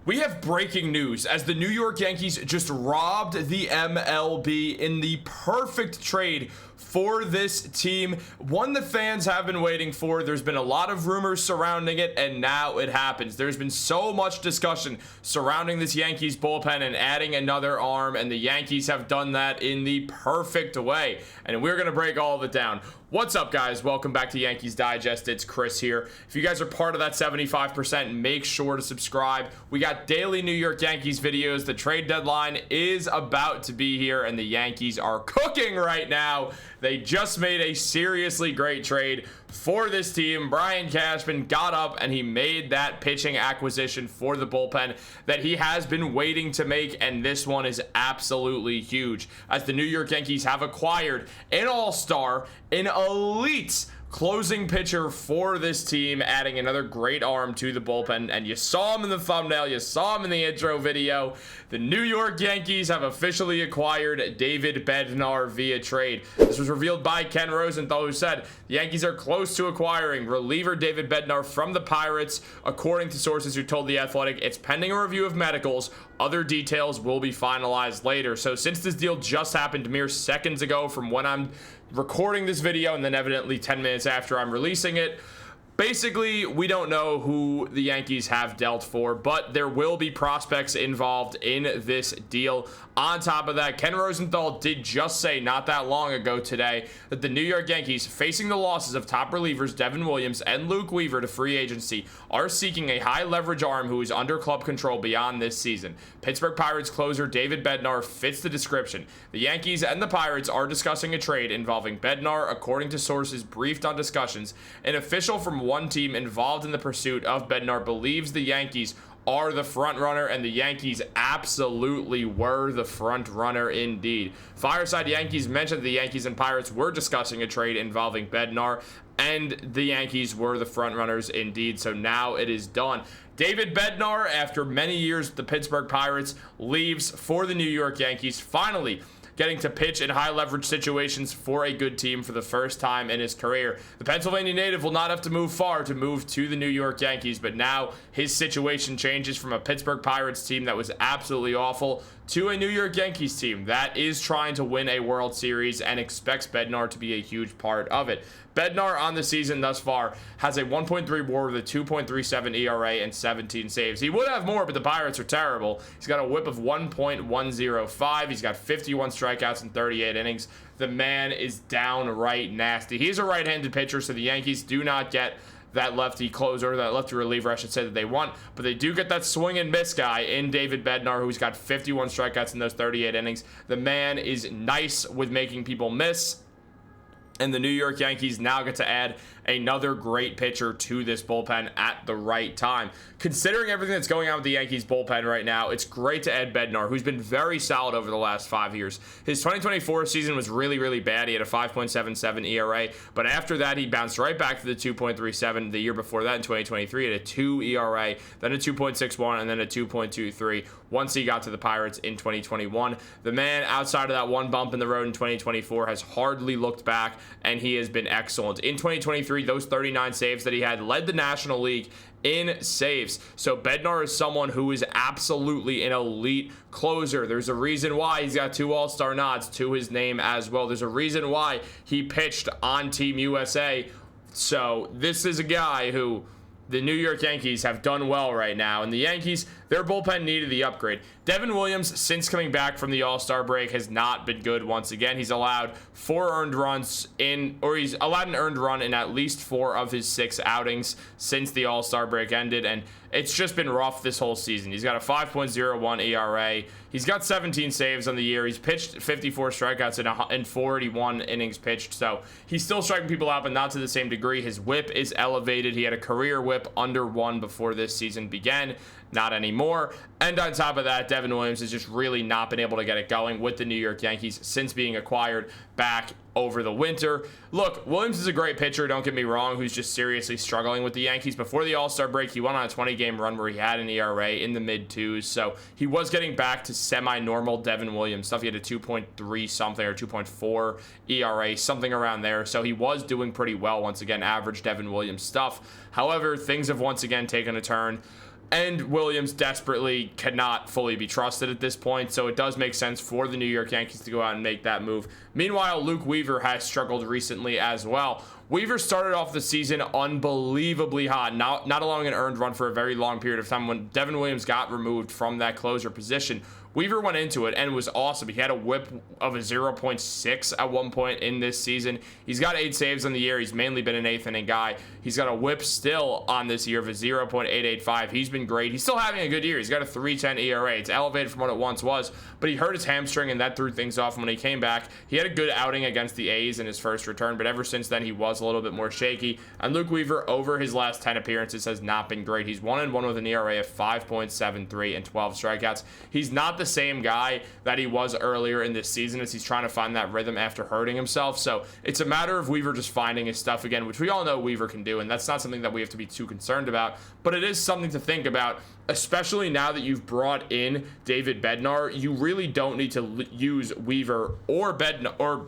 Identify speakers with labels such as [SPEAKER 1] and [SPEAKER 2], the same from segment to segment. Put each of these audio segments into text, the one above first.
[SPEAKER 1] We have breaking news as the New York Yankees just robbed the MLB in the perfect trade for this team. One the fans have been waiting for. There's been a lot of rumors surrounding it, and now it happens. There's been so much discussion surrounding this Yankees bullpen and adding another arm, and the Yankees have done that in the perfect way. And we're going to break all of it down. What's up, guys? Welcome back to Yankees Digest. It's Chris here. If you guys are part of that 75%, make sure to subscribe. We got daily New York Yankees videos. The trade deadline is about to be here, and the Yankees are cooking right now. They just made a seriously great trade for this team. Brian Cashman got up and he made that pitching acquisition for the bullpen that he has been waiting to make, and this one is absolutely huge as the New York Yankees have acquired an all-star, an elite closing pitcher for this team, adding another great arm to the bullpen. And you saw him in the thumbnail, you saw him in the intro video. The New York Yankees have officially acquired David Bednar via trade. This was revealed by Ken Rosenthal, who said the Yankees are close to acquiring reliever David Bednar from the Pirates. According to sources who told The Athletic, it's pending a review of medicals. Other details will be finalized later. So since this deal just happened mere seconds ago from when I'm recording this video, and then evidently 10 minutes after I'm releasing it, basically, we don't know who the Yankees have dealt for, but there will be prospects involved in this deal. On top of that, Ken Rosenthal did just say not that long ago today that the New York Yankees, facing the losses of top relievers Devin Williams and Luke Weaver to free agency, are seeking a high leverage arm who is under club control beyond this season. Pittsburgh Pirates closer David Bednar fits the description. The Yankees and the Pirates are discussing a trade involving Bednar, according to sources briefed on discussions. An official from one team involved in the pursuit of Bednar believes the Yankees are the front runner, and the Yankees absolutely were the front runner indeed. Fireside Yankees mentioned the Yankees and Pirates were discussing a trade involving Bednar, and the Yankees were the front runners indeed. So now it is done. David Bednar, after many years with the Pittsburgh Pirates, leaves for the New York Yankees, finally getting to pitch in high leverage situations for a good team for the first time in his career. The Pennsylvania native will not have to move far to move to the New York Yankees, but now his situation changes from a Pittsburgh Pirates team that was absolutely awful to a New York Yankees team that is trying to win a World Series and expects Bednar to be a huge part of it. Bednar on the season thus far has a 1.3 WAR with a 2.37 ERA and 17 saves. He would have more, but the Pirates are terrible. He's got a whip of 1.105. He's got 51 strikeouts in 38 innings. The man is downright nasty. He's a right-handed pitcher, so the Yankees do not get that lefty closer, that lefty reliever, I should say, that they want, but they do get that swing and miss guy in David Bednar, who's got 51 strikeouts in those 38 innings. The man is nice with making people miss, and the New York Yankees now get to add another great pitcher to this bullpen at the right time. Considering everything that's going on with the Yankees bullpen right now, it's great to add Bednar, who's been very solid over the last 5 years. His 2024 season was really, really bad. He had a 5.77 ERA, but after that, he bounced right back to the 2.37. The year before that, in 2023, he had a 2 ERA, then a 2.61, and then a 2.23 once he got to the Pirates in 2021. The man, outside of that one bump in the road in 2024, has hardly looked back, and he has been excellent. In 2023, those 39 saves that he had led the National League in saves. So Bednar is someone who is absolutely an elite closer. There's a reason why he's got 2 All-Star nods to his name as well. There's a reason why he pitched on Team USA. So this is a guy who the New York Yankees have done well right now, and the Yankees, their bullpen needed the upgrade. Devin Williams, since coming back from the All-Star break, has not been good once again. He's allowed 4 earned runs he's allowed an earned run in at least 4 of his 6 outings since the All-Star break ended, and it's just been rough this whole season. He's got a 5.01 ERA. He's got 17 saves on the year. He's pitched 54 strikeouts in 41 innings pitched, so he's still striking people out, but not to the same degree. His whip is elevated. He had a career whip under 1 before this season began. Not anymore. And on top of that, Devin Williams has just really not been able to get it going with the New York Yankees since being acquired back over the winter. Look, Williams is a great pitcher, don't get me wrong, who's just seriously struggling with the Yankees. Before the All-Star break, he went on a 20-game run where he had an ERA in the mid-2s, so he was getting back to semi-normal Devin Williams stuff. He had a 2.3 something or 2.4 ERA, something around there, so he was doing pretty well once again, average Devin Williams stuff. However, things have once again taken a turn. and Williams desperately cannot fully be trusted at this point, so it does make sense for the New York Yankees to go out and make that move. Meanwhile, Luke Weaver has struggled recently as well. Weaver started off the season unbelievably hot, not allowing an earned run for a very long period of time. When Devin Williams got removed from that closer position, Weaver went into it and was awesome. He had a whip of a 0.6 at one point in this season. He's got 8 saves on the year. He's mainly been an 8th inning guy. He's got a whip still on this year of a 0.885. He's been great. He's still having a good year. He's got a 3.10 ERA. It's elevated from what it once was, but he hurt his hamstring and that threw things off. And when he came back, he had a good outing against the A's in his first return, but ever since then, he was a little bit more shaky. And Luke Weaver, over his last 10 appearances, has not been great. He's 1-1 with an ERA of 5.73 and 12 strikeouts. He's not the same guy that he was earlier in this season, as he's trying to find that rhythm after hurting himself. So it's a matter of Weaver just finding his stuff again, which we all know Weaver can do, and that's not something that we have to be too concerned about, but it is something to think about, especially now that you've brought in David Bednar. You really don't need to use Weaver or Bednar or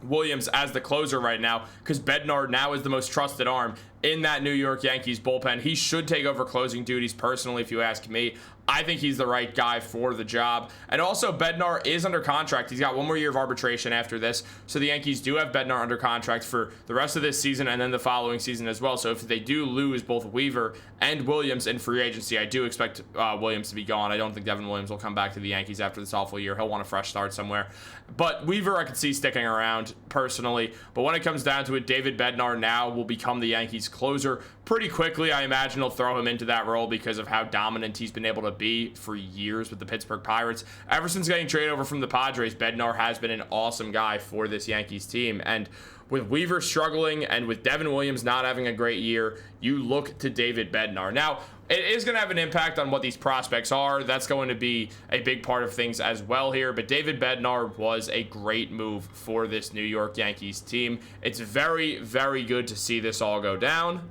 [SPEAKER 1] Williams as the closer right now, because Bednar now is the most trusted arm in that New York Yankees bullpen. He should take over closing duties personally, if you ask me. I think he's the right guy for the job. And also, Bednar is under contract. He's got 1 more year of arbitration after this. So the Yankees do have Bednar under contract for the rest of this season and then the following season as well. So if they do lose both Weaver and Williams in free agency, I do expect Williams to be gone. I don't think Devin Williams will come back to the Yankees after this awful year. He'll want a fresh start somewhere. But Weaver, I could see sticking around personally. But when it comes down to it, David Bednar now will become the Yankees closer pretty quickly. I imagine he'll throw him into that role because of how dominant he's been able to be for years with the Pittsburgh Pirates. Ever since getting traded over from the Padres, Bednar has been an awesome guy for this Yankees team. And with Weaver struggling and with Devin Williams not having a great year, you look to David Bednar. Now, it is going to have an impact on what these prospects are. That's going to be a big part of things as well here. But David Bednar was a great move for this New York Yankees team. It's very, very good to see this all go down.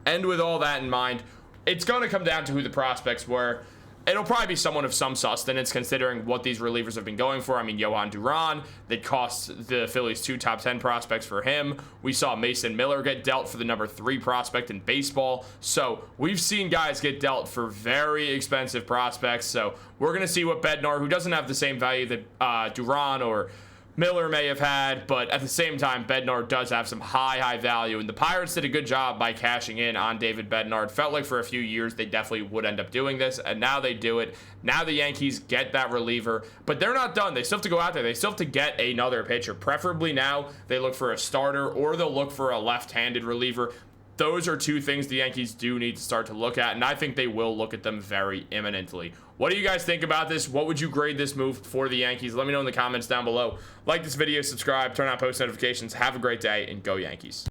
[SPEAKER 1] And with all that in mind, it's going to come down to who the prospects were. It'll probably be someone of some sustenance, considering what these relievers have been going for. I mean, Johan Duran, that cost the Phillies 2 top 10 prospects for him. We saw Mason Miller get dealt for the number 3 prospect in baseball. So we've seen guys get dealt for very expensive prospects. So we're going to see what Bednar, who doesn't have the same value that Duran or Miller may have had, but at the same time, Bednar does have some high value, and the Pirates did a good job by cashing in on David Bednar. It felt like for a few years they definitely would end up doing this, and now they do it. Now the Yankees get that reliever, but they're not done. They still have to go out there. They still have to get another pitcher. Preferably now they look for a starter, or they'll look for a left-handed reliever. Those are 2 things the Yankees do need to start to look at, and I think they will look at them very imminently. What do you guys think about this? What would you grade this move for the Yankees? Let me know in the comments down below. Like this video, subscribe, turn on post notifications. Have a great day, and go Yankees.